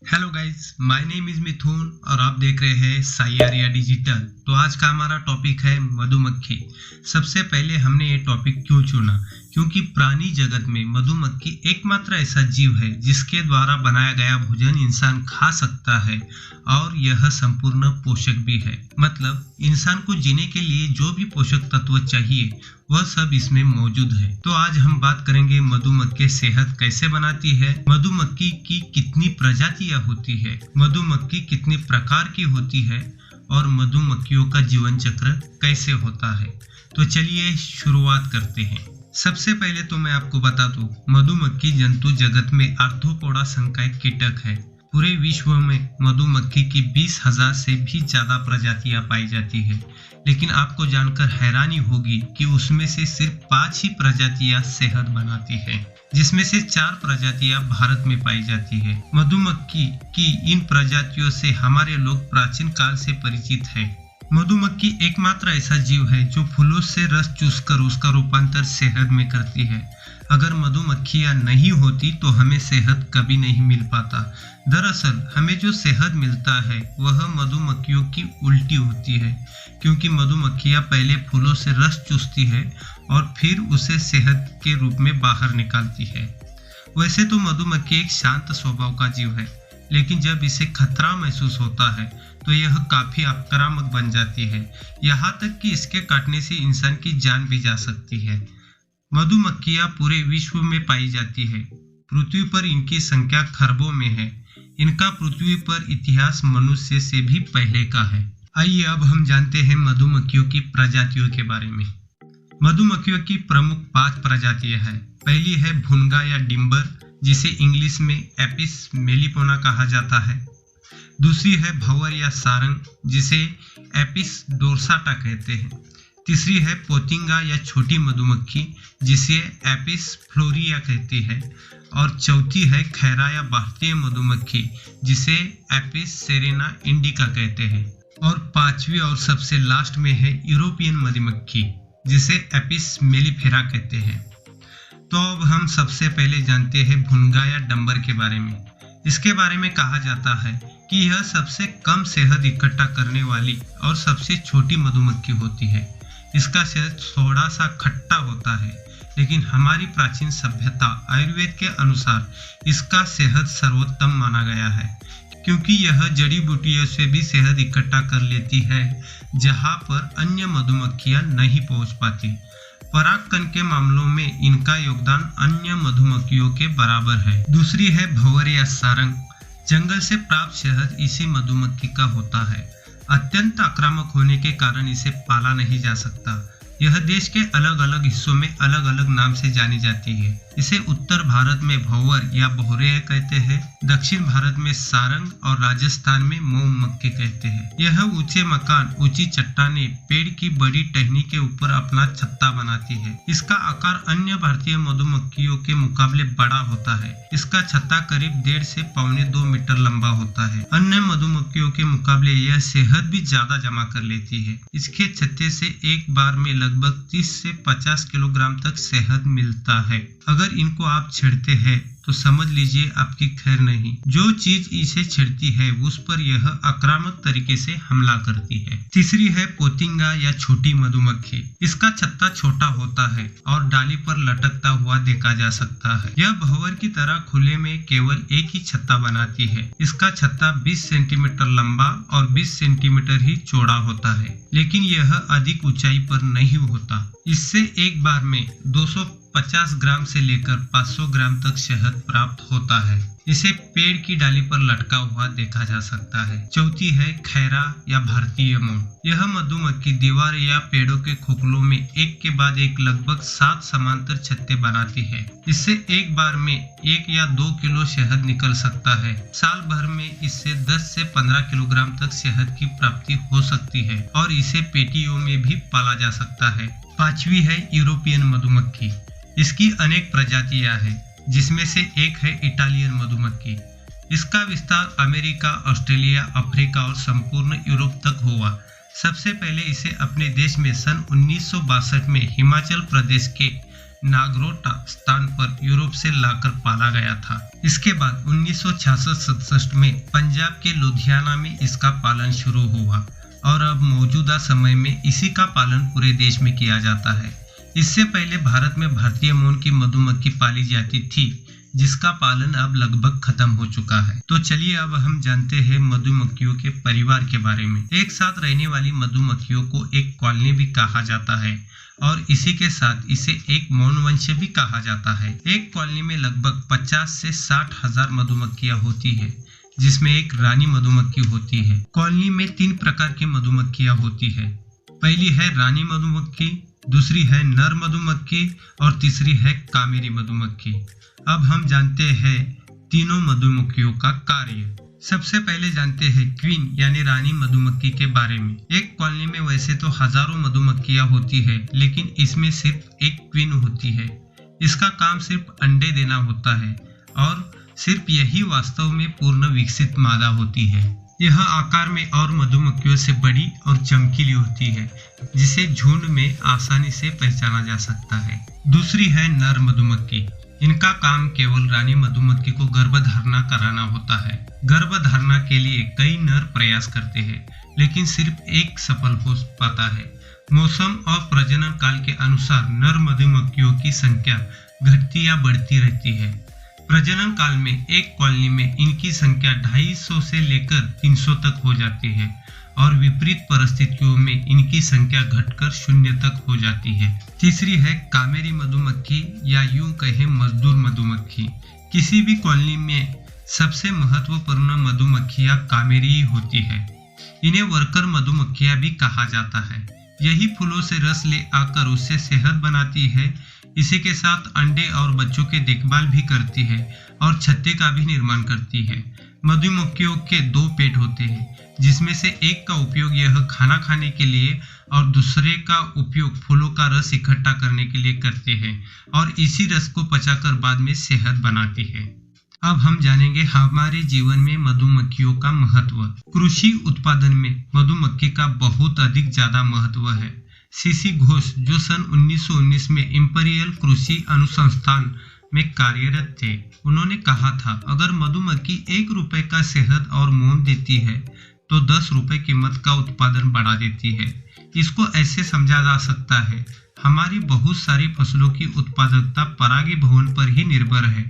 Hello guys, my name is Mithun और आप देख रहे हैं साई आर्या डिजिटल। तो आज का हमारा टॉपिक है मधुमक्खी। सबसे पहले हमने ये टॉपिक क्यों चुना, क्योंकि प्राणी जगत में मधुमक्खी एकमात्र ऐसा जीव है जिसके द्वारा बनाया गया भोजन इंसान खा सकता है और यह संपूर्ण पोषक भी है। मतलब इंसान को जीने के लिए जो भी पोषक तत्व चाहिए वह सब इसमें मौजूद है। तो आज हम बात करेंगे मधुमक्खी सेहत कैसे बनाती है, मधुमक्खी की कितनी प्रजातियां होती है, मधुमक्खी कितने प्रकार की होती है और मधुमक्खियों का जीवन चक्र कैसे होता है। तो चलिए शुरुआत करते हैं। सबसे पहले तो मैं आपको बता दूं, मधुमक्खी जंतु जगत में आर्थ्रोपोडा संघ का एक कीटक है। पूरे विश्व में मधुमक्खी की 20,000 से भी ज्यादा प्रजातियां पाई जाती है, लेकिन आपको जानकर हैरानी होगी कि उसमें से सिर्फ 5 ही प्रजातियां सेहत बनाती है, जिसमें से 4 प्रजातियां भारत में पाई जाती है। मधुमक्खी की इन प्रजातियों से हमारे लोग प्राचीन काल से परिचित है। मधुमक्खी एकमात्र ऐसा जीव है जो फूलों से रस चूसकर उसका रूपांतर शहद में करती है। अगर मधुमक्खियां नहीं होती तो हमें शहद कभी नहीं मिल पाता। दरअसल हमें जो शहद मिलता है वह मधुमक्खियों की उल्टी होती है, क्योंकि मधुमक्खियां पहले फूलों से रस चूसती है और फिर उसे शहद के रूप में बाहर निकालती है। वैसे तो मधुमक्खी एक शांत स्वभाव का जीव है, लेकिन जब इसे खतरा महसूस होता है तो यह काफी आक्रामक बन जाती है। यहाँ तक कि इसके काटने से इंसान की जान भी जा सकती है। मधुमक्खियां पूरे विश्व में पाई जाती है। पृथ्वी पर इनकी संख्या खरबों में है। इनका पृथ्वी पर इतिहास मनुष्य से भी पहले का है। आइए अब हम जानते हैं मधुमक्खियों की प्रजातियों के बारे में। मधुमक्खियों की प्रमुख 5 प्रजातियां हैं। पहली है भुनगा या डिम्बर, जिसे इंग्लिश में एपिस मेलिपोना कहा जाता है। दूसरी है भंवर या सारंग, जिसे एपिस डोर्साटा कहते हैं। तीसरी है पोतिंगा या छोटी मधुमक्खी, जिसे एपिस फ्लोरिया कहती है। और चौथी है खैरा या भारतीय मधुमक्खी, जिसे एपिस सेरेना इंडिका कहते हैं। और 5वीं और सबसे लास्ट में है यूरोपियन मधुमक्खी, जिसे एपिस मेलिफेरा कहते हैं। तो अब हम सबसे पहले जानते हैं भुनगा या डंबर के बारे में। इसके बारे में कहा जाता है कि यह सबसे कम शहद इकट्ठा करने वाली और सबसे छोटी मधुमक्खी होती है। इसका शहद थोड़ा सा खट्टा होता है, लेकिन हमारी प्राचीन सभ्यता आयुर्वेद के अनुसार इसका शहद सर्वोत्तम माना गया है, क्योंकि यह जड़ी बूटियों से भी शहद इकट्ठा कर लेती है जहां पर अन्य मधुमक्खियां नहीं पहुंच पाती। परागकण के मामलों में इनका योगदान अन्य मधुमक्खियों के बराबर है। दूसरी है भंवर या सारंग। जंगल से प्राप्त शहद इसी मधुमक्खी का होता है। अत्यंत आक्रामक होने के कारण इसे पाला नहीं जा सकता। यह देश के अलग अलग हिस्सों में अलग अलग नाम से जानी जाती है। इसे उत्तर भारत में भंवर या भौरे कहते हैं, दक्षिण भारत में सारंग और राजस्थान में मऊमक्खी कहते हैं। यह ऊंचे मकान, ऊंची चट्टानें, पेड़ की बड़ी टहनी के ऊपर अपना छत्ता बनाती है। इसका आकार अन्य भारतीय मधुमक्खियों के मुकाबले बड़ा होता है। इसका छत्ता करीब 1.5 से 2.25 मीटर लंबा होता है। अन्य मधुमक्खियों के मुकाबले यह शहद भी ज्यादा जमा कर लेती है। इसके छत्ते से एक बार में लगभग 30 से 50 किलोग्राम तक शहद मिलता है। अगर इनको आप छेड़ते हैं तो समझ लीजिए आपकी खैर नहीं। जो चीज इसे छेड़ती है उस पर यह आक्रामक तरीके से हमला करती है। तीसरी है पोतिंगा या छोटी मधुमक्खी। इसका छत्ता छोटा होता है और डाली पर लटकता हुआ देखा जा सकता है। यह भंवर की तरह खुले में केवल एक ही छत्ता बनाती है। इसका छत्ता 20 सेंटीमीटर लंबा और 20 सेंटीमीटर ही चौड़ा होता है, लेकिन यह अधिक ऊंचाई पर नहीं होता। इससे एक बार में 250 ग्राम से लेकर 500 ग्राम तक शहद प्राप्त होता है। इसे पेड़ की डाली पर लटका हुआ देखा जा सकता है। चौथी है खैरा या भारतीय मौन। यह मधुमक्खी दीवार या पेड़ों के खोखलों में एक के बाद एक लगभग 7 समांतर छत्ते बनाती है। इससे एक बार में 1 या 2 किलो शहद निकल सकता है। साल भर में इससे 10 से 15 किलोग्राम तक शहद की प्राप्ति हो सकती है और इसे पेटियों में भी पाला जा सकता है। 5वीं है यूरोपियन मधुमक्खी। इसकी अनेक प्रजातियां हैं, जिसमें से एक है इटालियन मधुमक्खी। इसका विस्तार अमेरिका, ऑस्ट्रेलिया, अफ्रीका और संपूर्ण यूरोप तक हुआ। सबसे पहले इसे अपने देश में सन 1962 में हिमाचल प्रदेश के नागरोटा स्थान पर यूरोप से लाकर पाला गया था। इसके बाद 1966-67 में पंजाब के लुधियाना में इसका पालन शुरू हुआ और अब मौजूदा समय में इसी का पालन पूरे देश में किया जाता है। इससे पहले भारत में भारतीय मूल की मधुमक्खी पाली जाती थी, जिसका पालन अब लगभग खत्म हो चुका है। तो चलिए अब हम जानते हैं मधुमक्खियों के परिवार के बारे में। एक साथ रहने वाली मधुमक्खियों को एक कॉलोनी भी कहा जाता है और इसी के साथ इसे एक मौनवंश भी कहा जाता है। एक कॉलोनी में लगभग 50 से 60 हजार मधुमक्खियां होती है, जिसमें एक रानी मधुमक्खी होती है। कॉलोनी में 3 प्रकार की मधुमक्खियां होती है। पहली है रानी मधुमक्खी, दूसरी है नर मधुमक्खी और तीसरी है कामेरी मधुमक्खी। अब हम जानते हैं तीनों मधुमक्खियों का कार्य। सबसे पहले जानते हैं क्वीन यानी रानी मधुमक्खी के बारे में। एक कॉलोनी में वैसे तो हजारों मधुमक्खियां होती है, लेकिन इसमें सिर्फ एक क्वीन होती है। इसका काम सिर्फ अंडे देना होता है और सिर्फ यही वास्तव में पूर्ण विकसित मादा होती है। यह आकार में और मधुमक्खियों से बड़ी और चमकीली होती है, जिसे झुंड में आसानी से पहचाना जा सकता है। दूसरी है नर मधुमक्खी। इनका काम केवल रानी मधुमक्खी को गर्भधारणा कराना होता है। गर्भधारणा के लिए कई नर प्रयास करते हैं, लेकिन सिर्फ एक सफल हो पाता है। मौसम और प्रजनन काल के अनुसार नर मधुमक्खियों की संख्या घटती या बढ़ती रहती है। प्रजनन काल में एक कॉलोनी में इनकी संख्या 250 से लेकर 300 तक हो जाती है और विपरीत परिस्थितियों में इनकी संख्या घटकर 0 तक हो जाती है। तीसरी है कामेरी मधुमक्खी या यूं कहें मजदूर मधुमक्खी। किसी भी कॉलोनी में सबसे महत्वपूर्ण मधुमक्खियां कामेरी ही होती है। इन्हें वर्कर मधुमक्खियां भी कहा जाता है। यही फूलों से रस ले आकर उससे शहद बनाती है। इसी के साथ अंडे और बच्चों की देखभाल भी करती है और छत्ते का भी निर्माण करती है। मधुमक्खियों के 2 पेट होते हैं, जिसमें से एक का उपयोग यह खाना खाने के लिए और दूसरे का उपयोग फूलों का रस इकट्ठा करने के लिए करते हैं और इसी रस को पचाकर बाद में शहद बनाती है। अब हम जानेंगे हमारे जीवन में मधुमक्खियों का महत्व। कृषि उत्पादन में मधुमक्खी का बहुत अधिक ज्यादा महत्व है। सीसी घोष, जो सन 1919 में इंपीरियल कृषि अनुसंधान में कार्यरत थे, उन्होंने कहा था अगर मधुमक्खी 1 रुपए का शहद और मोम देती है तो 10 रुपए कीमत का उत्पादन बढ़ा देती है। इसको ऐसे समझा जा सकता है, हमारी बहुत सारी फसलों की उत्पादकता परागीभवन पर ही निर्भर है,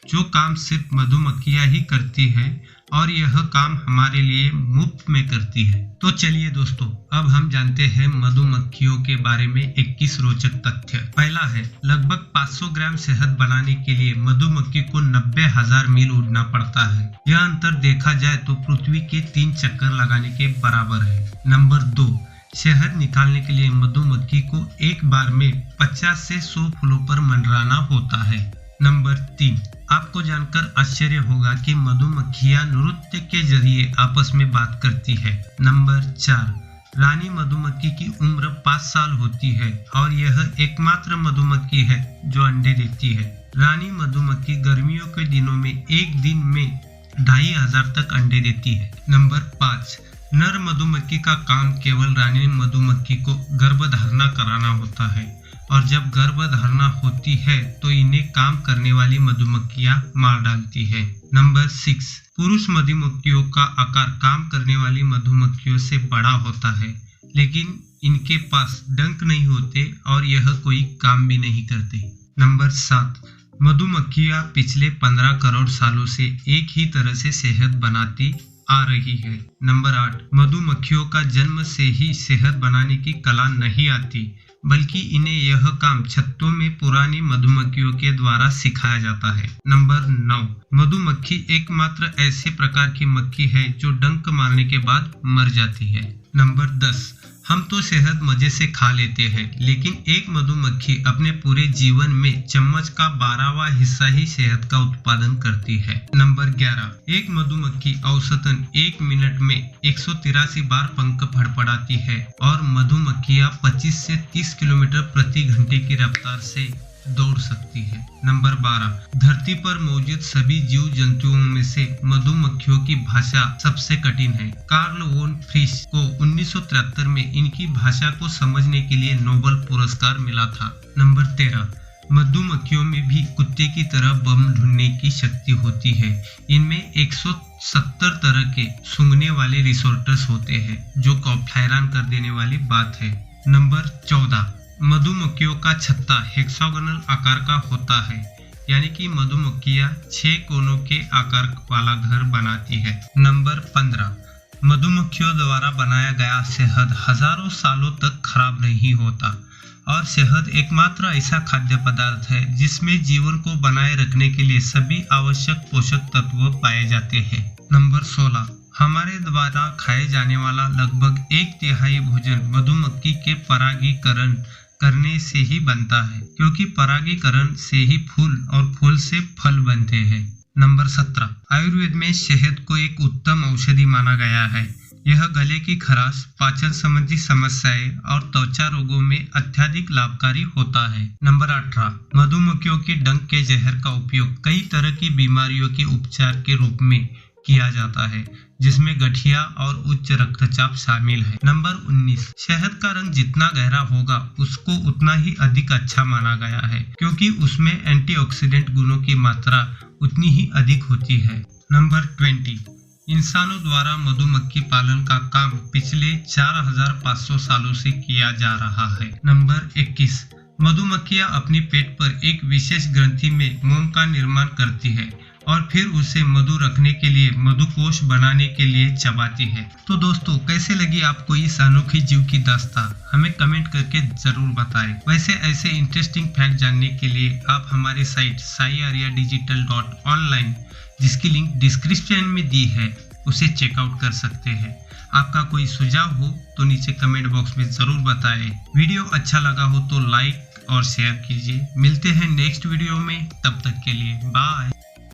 जो काम सिर्फ मधुमक्खियां ही करती है और यह काम हमारे लिए मुफ्त में करती है। तो चलिए दोस्तों, अब हम जानते हैं मधुमक्खियों के बारे में 21 रोचक तथ्य। पहला है, लगभग 500 ग्राम शहद बनाने के लिए मधुमक्खी को 90,000 मील उड़ना पड़ता है। यह अंतर देखा जाए तो पृथ्वी के 3 चक्कर लगाने के बराबर है। नंबर 2, शहद निकालने के लिए मधुमक्खी को एक बार में 50 से 100 फूलों पर मंडराना होता है। नंबर 3, आपको जानकर आश्चर्य होगा कि मधुमक्खियां नृत्य के जरिए आपस में बात करती है। नंबर 4, रानी मधुमक्खी की उम्र 5 साल होती है और यह एकमात्र मधुमक्खी है जो अंडे देती है। रानी मधुमक्खी गर्मियों के दिनों में एक दिन में 2500 तक अंडे देती है। नंबर 5, नर मधुमक्खी का काम केवल रानी मधुमक्खी को गर्भधारणा कराना होता है और जब गर्भधारणा होती है तो इन्हें काम करने वाली मधुमक्खियां मार डालती है। नंबर 6, पुरुष मधुमक्खियों का आकार काम करने वाली मधुमक्खियों से बड़ा होता है, लेकिन इनके पास डंक नहीं होते और यह कोई काम भी नहीं करते। नंबर 7, मधुमक्खियां पिछले 15 करोड़ सालों से एक ही तरह से शहद बनाती आ रही है। नंबर 8, मधुमक्खियों का जन्म से ही शहद बनाने की कला नहीं आती, बल्कि इन्हें यह काम छत्तों में पुरानी मधुमक्खियों के द्वारा सिखाया जाता है। नंबर 9, मधुमक्खी एकमात्र ऐसे प्रकार की मक्खी है जो डंक मारने के बाद मर जाती है। नंबर 10, हम तो शहद मजे से खा लेते हैं, लेकिन एक मधुमक्खी अपने पूरे जीवन में चम्मच का 12वां हिस्सा ही शहद का उत्पादन करती है। नंबर 11, एक मधुमक्खी औसतन 1 मिनट में 183 बार पंख फड़फड़ाती है और मधुमक्खियां 25 से 30 किलोमीटर प्रति घंटे की रफ्तार से दौड़ सकती है। नंबर 12, धरती पर मौजूद सभी जीव जंतुओं में से मधुमक्खियों की भाषा सबसे कठिन है। कार्ल वोन फ्रिश को 1973 में इनकी भाषा को समझने के लिए नोबेल पुरस्कार मिला था। नंबर 13, मधुमक्खियों में भी कुत्ते की तरह बम ढूंढने की शक्ति होती है। इनमें 170 तरह के सूंघने वाले रिसेप्टर्स होते हैं, जो हैरान कर देने वाली बात है। नंबर 14, मधुमक्खियों का छत्ता हेक्सागोनल आकार का होता है, यानी कि मधुमक्खियां 6 कोनों के आकार वाला घर बनाती है। नंबर 15, मधुमक्खियों द्वारा बनाया गया शहद हजारों सालों तक खराब नहीं होता और शहद एकमात्र ऐसा खाद्य पदार्थ है जिसमें जीवन को बनाए रखने के लिए सभी आवश्यक पोषक तत्व पाए जाते हैं। नंबर 16, हमारे द्वारा खाए जाने वाला लगभग 1/3 भोजन मधुमक्खी के परागीकरण करने से ही बनता है, क्योंकि परागीकरण से ही फूल और फूल से फल बनते हैं। नंबर 17, आयुर्वेद में शहद को एक उत्तम औषधि माना गया है। यह गले की खराश, पाचन संबंधी समस्याएं और त्वचा रोगों में अत्यधिक लाभकारी होता है। नंबर 18, मधुमक्खियों के डंक के जहर का उपयोग कई तरह की बीमारियों के उपचार के रूप में किया जाता है, जिसमें गठिया और उच्च रक्तचाप शामिल है। नंबर 19, शहद का रंग जितना गहरा होगा उसको उतना ही अधिक अच्छा माना गया है, क्योंकि उसमें एंटीऑक्सीडेंट गुणों की मात्रा उतनी ही अधिक होती है। नंबर 20, इंसानों द्वारा मधुमक्खी पालन का काम पिछले 4500 सालों से किया जा रहा है। नंबर 21, मधुमक्खियां अपनी पेट पर एक विशेष ग्रंथि में मोम का निर्माण करती है और फिर उसे मधु रखने के लिए मधुकोश बनाने के लिए चबाती है। तो दोस्तों, कैसे लगी आपको इस अनोखी जीव की दास्तां? हमें कमेंट करके जरूर बताएं। वैसे ऐसे इंटरेस्टिंग फैक्ट जानने के लिए आप हमारे साइट saiaryadigital.online, जिसकी लिंक डिस्क्रिप्शन में दी है, उसे चेकआउट कर सकते हैं। आपका कोई सुझाव हो तो नीचे कमेंट बॉक्स में जरूर बताएं। वीडियो अच्छा लगा हो तो लाइक और शेयर कीजिए। मिलते हैं नेक्स्ट वीडियो में, तब तक के लिए बाय।